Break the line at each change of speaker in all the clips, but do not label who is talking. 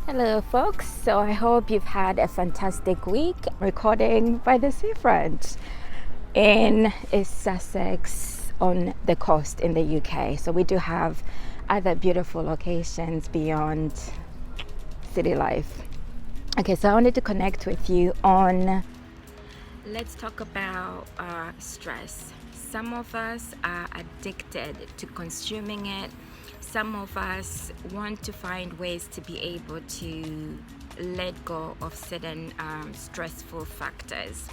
Hello folks, so I hope you've had a fantastic week. Recording by the seafront in East Sussex on the coast in the UK. So we do have other beautiful locations beyond city life. Okay, so I wanted to connect with you on, let's talk about stress. Some of us are addicted to consuming it. Some of us want to find ways to be able to let go of certain stressful factors,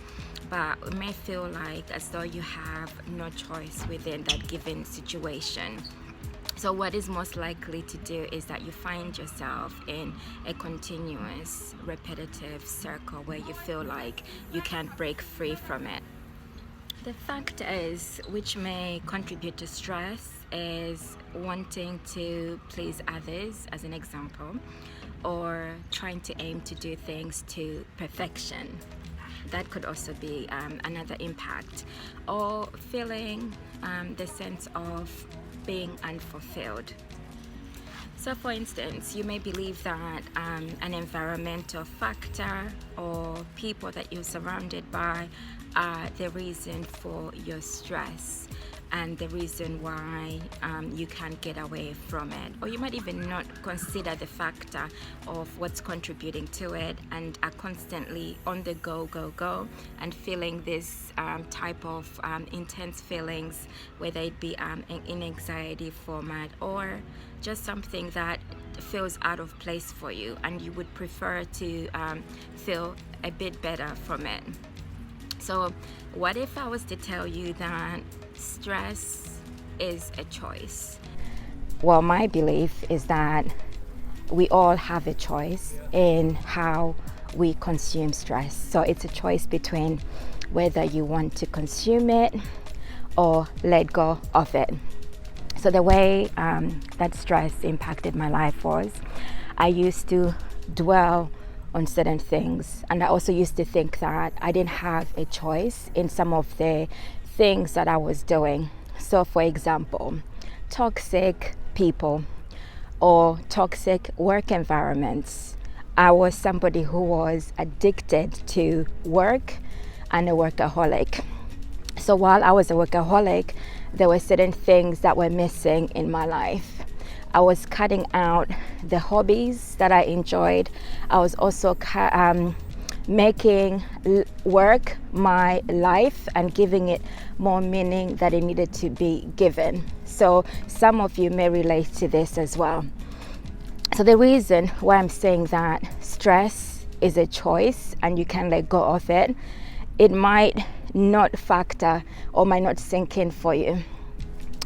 but it may feel like as though you have no choice within that given situation. So what is most likely to do is that you find yourself in a continuous, repetitive circle where you feel like you can't break free from it. The factors which may contribute to stress is wanting to please others, as an example, or trying to aim to do things to perfection. That could also be another impact, or feeling the sense of being unfulfilled. So for instance, you may believe that an environmental factor or people that you're surrounded by are the reason for your stress and the reason why you can't get away from it. Or you might even not consider the factor of what's contributing to it and are constantly on the go, and feeling this type of intense feelings, whether it be in anxiety format or just something that feels out of place for you and you would prefer to feel a bit better from it. So what if I was to tell you that stress is a choice? Well, my belief is that we all have a choice in how we consume stress. So it's a choice between whether you want to consume it or let go of it. So the way that stress impacted my life was I used to dwell on certain things, and I also used to think that I didn't have a choice in some of the things that I was doing. So for example, toxic people or toxic work environments. I was somebody who was addicted to work and a workaholic. So while I was a workaholic, there were certain things that were missing in my life. I was cutting out the hobbies that I enjoyed. I was also making work my life and giving it more meaning that it needed to be given. So some of you may relate to this as well. So the reason why I'm saying that stress is a choice and you can let go of it, it might not factor or might not sink in for you.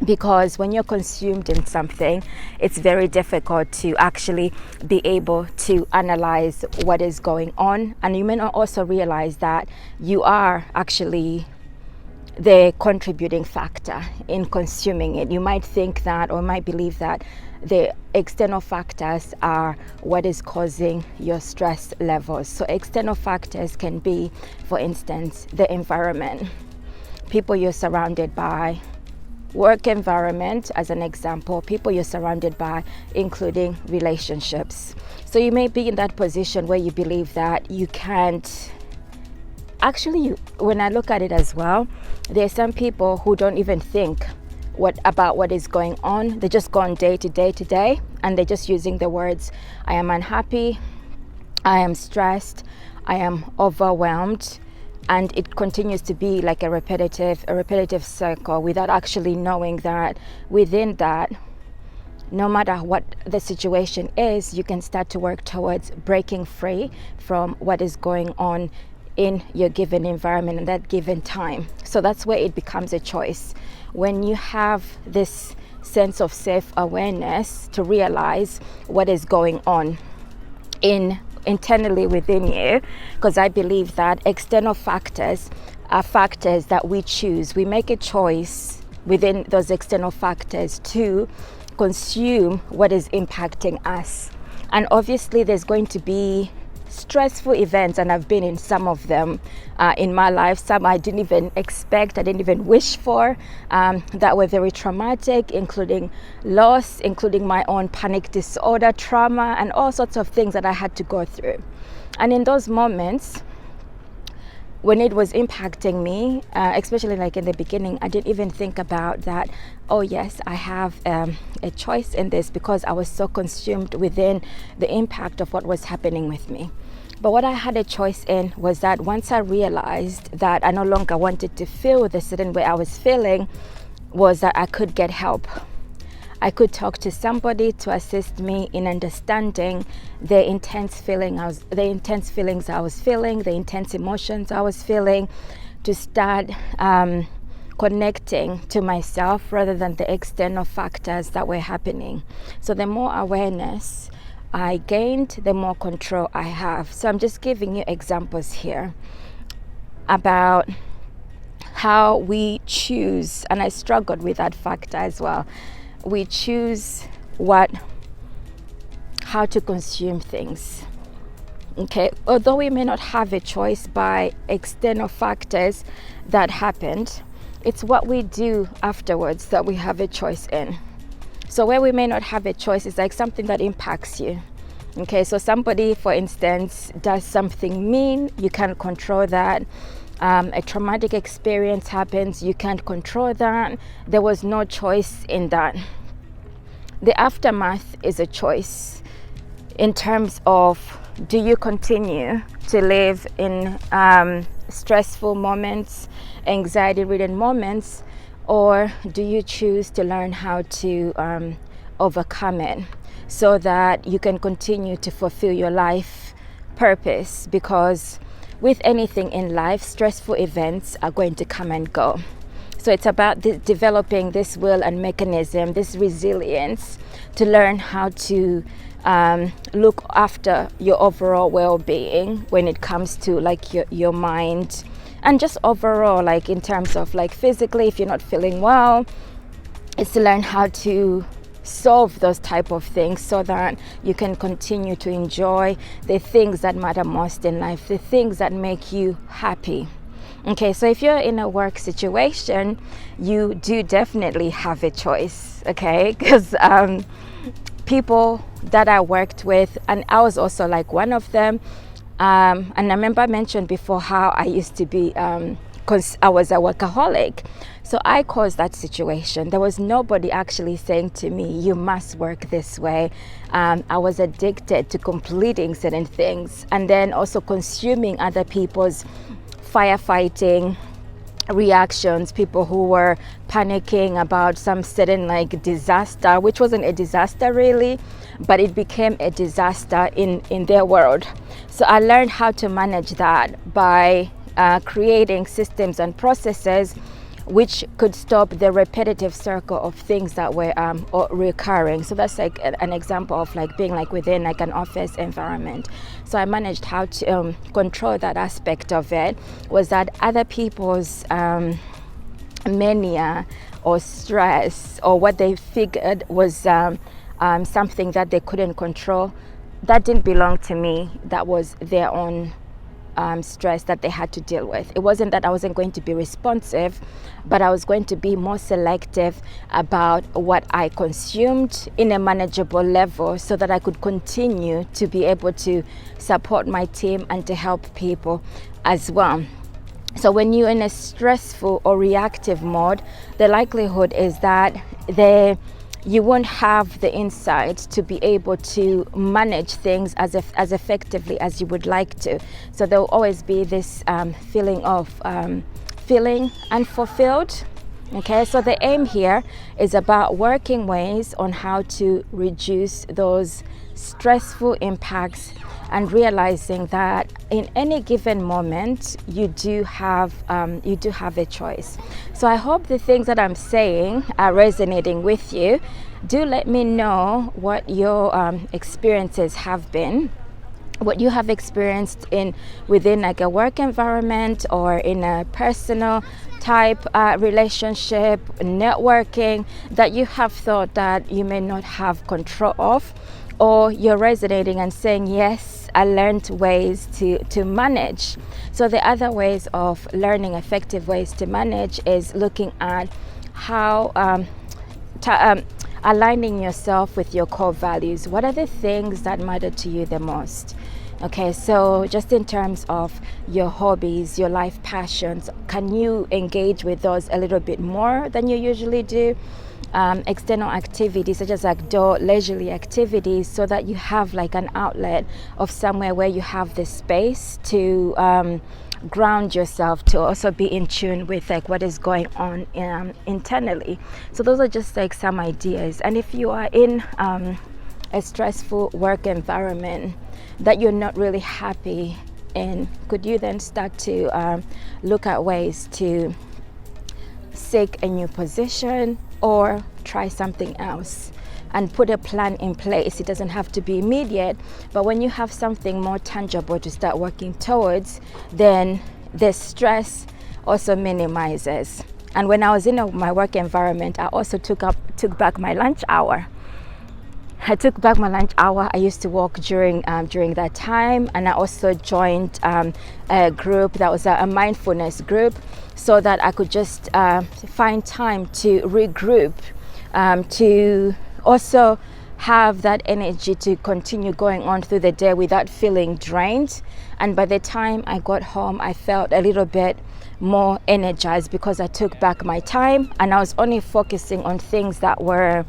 Because when you're consumed in something, it's very difficult to actually be able to analyze what is going on. And you may not also realize that you are actually the contributing factor in consuming it. You might think that or might believe that the external factors are what is causing your stress levels. So external factors can be, for instance, the environment, people you're surrounded by, work environment, as an example, people you're surrounded by, including relationships. So you may be in that position where you believe that you can't. Actually, when I look at it as well, there are some people who don't even think about what is going on. They just go on day to day, and they're just using the words, I am unhappy, I am stressed, I am overwhelmed. And it continues to be like a repetitive circle without actually knowing that within that, no matter what the situation is, you can start to work towards breaking free from what is going on in your given environment and that given time. So that's where it becomes a choice. When you have this sense of self-awareness to realize what is going on internally within you, because I believe that external factors are factors that we choose. We make a choice within those external factors to consume what is impacting us. And obviously there's going to be stressful events, and I've been in some of them in my life. Some I didn't even expect, I didn't even wish for, that were very traumatic, including loss, including my own panic disorder, trauma, and all sorts of things that I had to go through. And in those moments, when it was impacting me, especially like in the beginning, I didn't even think about that, oh yes, I have a choice in this, because I was so consumed within the impact of what was happening with me. But what I had a choice in was that once I realized that I no longer wanted to feel the certain way I was feeling, was that I could get help. I could talk to somebody to assist me in understanding the intense feelings I was feeling, the intense emotions I was feeling, to start connecting to myself rather than the external factors that were happening. So the more awareness I gained, the more control I have. So I'm just giving you examples here about how we choose, and I struggled with that factor as well. We choose how to consume things. Okay, although we may not have a choice by external factors that happened, it's what we do afterwards that we have a choice in. So where we may not have a choice is like something that impacts you. Okay, so somebody, for instance, does something mean, you can't control that. A traumatic experience happens, you can't control that. There was no choice in that. The aftermath is a choice in terms of, do you continue to live in stressful moments, anxiety-ridden moments, or do you choose to learn how to overcome it so that you can continue to fulfill your life purpose? Because with anything in life, stressful events are going to come and go. So it's about developing this will and mechanism, this resilience, to learn how to look after your overall well-being when it comes to like your mind, and just overall, like in terms of like physically, if you're not feeling well, it's to learn how to solve those type of things so that you can continue to enjoy the things that matter most in life, the things that make you happy. Okay, so if you're in a work situation, you do definitely have a choice, okay? Because people that I worked with, and I was also like one of them, and I remember I mentioned before how I used to be, because I was a workaholic. So I caused that situation. There was nobody actually saying to me, you must work this way. I was addicted to completing certain things, and then also consuming other people's firefighting reactions, people who were panicking about some certain like disaster, which wasn't a disaster really, but it became a disaster in their world. So I learned how to manage that by creating systems and processes which could stop the repetitive circle of things that were recurring. So that's like an example of like being like within like an office environment. So I managed how to control that aspect of it, was that other people's mania or stress or what they figured was something that they couldn't control, that didn't belong to me. That was their own stress that they had to deal with. It wasn't that I wasn't going to be responsive, but I was going to be more selective about what I consumed in a manageable level so that I could continue to be able to support my team and to help people as well. So when you're in a stressful or reactive mode, the likelihood is that you won't have the insight to be able to manage things as effectively as you would like to. So there will always be this feeling of feeling unfulfilled. Okay, so the aim here is about working ways on how to reduce those stressful impacts and realizing that in any given moment you do have a choice. So I hope the things that I'm saying are resonating with you. Do let me know what your experiences have been, what you have experienced within like a work environment or in a personal type relationship, networking, that you have thought that you may not have control of, or you're resonating and saying, yes, I learned ways to manage. So the other ways of learning effective ways to manage is looking at how aligning yourself with your core values. What are the things that matter to you the most? Okay, so just in terms of your hobbies, your life passions, can you engage with those a little bit more than you usually do? External activities such as outdoor leisurely activities, so that you have like an outlet of somewhere where you have the space to ground yourself, to also be in tune with like what is going on internally. So those are just like some ideas. And if you are in a stressful work environment that you're not really happy in, could you then start to look at ways to seek a new position or try something else and put a plan in place? It doesn't have to be immediate, but when you have something more tangible to start working towards, then the stress also minimizes. And when I was in my work environment, I also took back my lunch hour. I used to walk during that time, and I also joined a group that was a mindfulness group, so that I could just find time to regroup, to also have that energy to continue going on through the day without feeling drained. And by the time I got home, I felt a little bit more energized because I took back my time and I was only focusing on things that were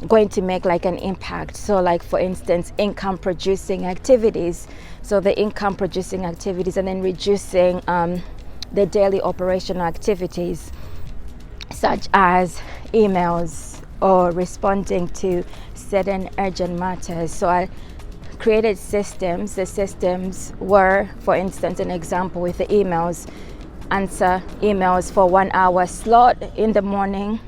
going to make like an impact. So like, for instance, income producing activities. So the income producing activities, and then reducing the daily operational activities such as emails or responding to certain urgent matters. So I created systems. The systems were, for instance, an example with the emails: answer emails for 1 hour slot in the morning,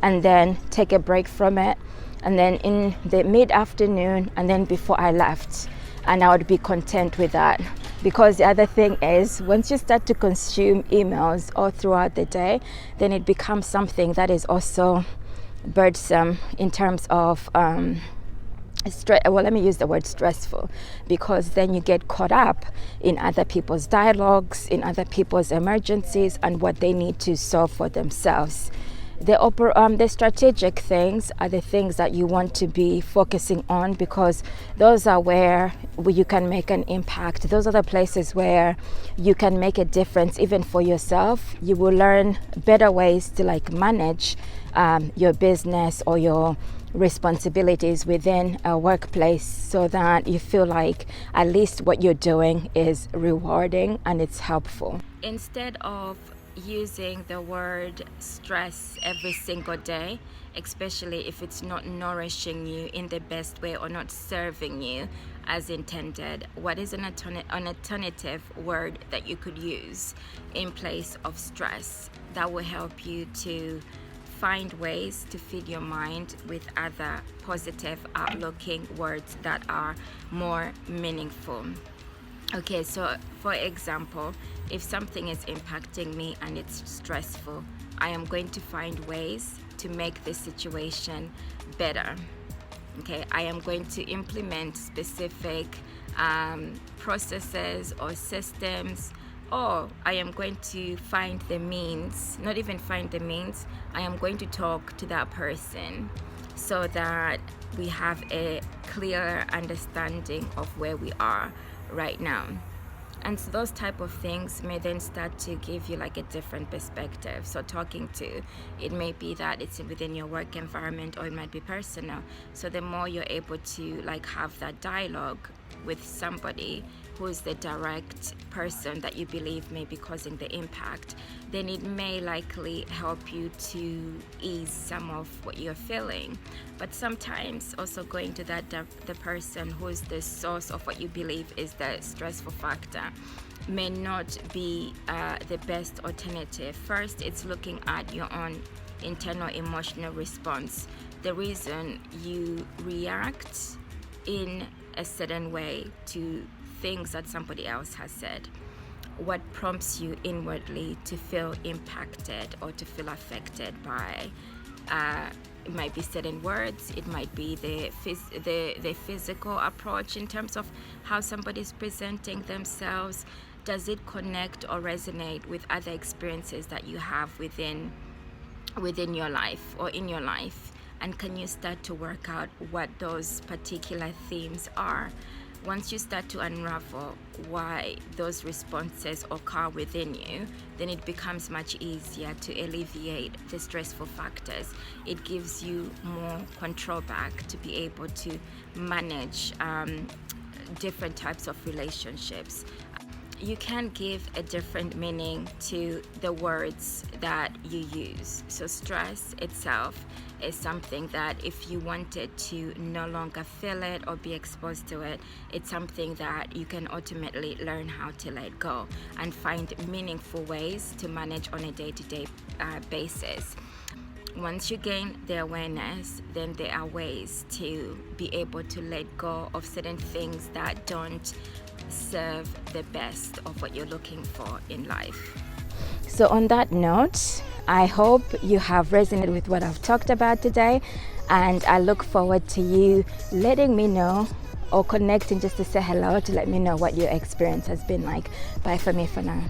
and then take a break from it, and then in the mid-afternoon, and then before I left. And I would be content with that, because the other thing is, once you start to consume emails all throughout the day, then it becomes something that is also burdensome in terms of let me use the word stressful, because then you get caught up in other people's dialogues, in other people's emergencies, and what they need to solve for themselves. The strategic things are the things that you want to be focusing on, because those are where you can make an impact. Those are the places where you can make a difference, even for yourself. You will learn better ways to like manage your business or your responsibilities within a workplace, so that you feel like at least what you're doing is rewarding and it's helpful. Instead of using the word stress every single day, especially if it's not nourishing you in the best way or not serving you as intended, what is an alternative word that you could use in place of stress that will help you to find ways to feed your mind with other positive outlooking words that are more meaningful? Okay, so for example, if something is impacting me and it's stressful, I am going to find ways to make the situation better. Okay, I am going to implement specific processes or systems, or I am going to find the means, not even find the means, I am going to talk to that person so that we have a clearer understanding of where we are right now. And so those type of things may then start to give you like a different perspective. So talking to, it may be that it's within your work environment, or it might be personal. So the more you're able to like have that dialogue with somebody who's the direct person that you believe may be causing the impact, then it may likely help you to ease some of what you're feeling. But sometimes also going to that the person who's the source of what you believe is the stressful factor may not be the best alternative. First, it's looking at your own internal emotional response, the reason you react in a certain way to things that somebody else has said. What prompts you inwardly to feel impacted or to feel affected by It might be certain words, it might be the physical approach in terms of how somebody's presenting themselves. Does it connect or resonate with other experiences that you have within your life or in your life? And can you start to work out what those particular themes are? Once you start to unravel why those responses occur within you, then it becomes much easier to alleviate the stressful factors. It gives you more control back to be able to manage different types of relationships. You can give a different meaning to the words that you use. So stress itself is something that if you wanted to no longer feel it or be exposed to it, it's something that you can ultimately learn how to let go and find meaningful ways to manage on a day-to-day basis. Once you gain the awareness, then there are ways to be able to let go of certain things that don't serve the best of what you're looking for in life. So on that note, I hope you have resonated with what I've talked about today, and I look forward to you letting me know or connecting just to say hello to let me know what your experience has been like. Bye for me for now.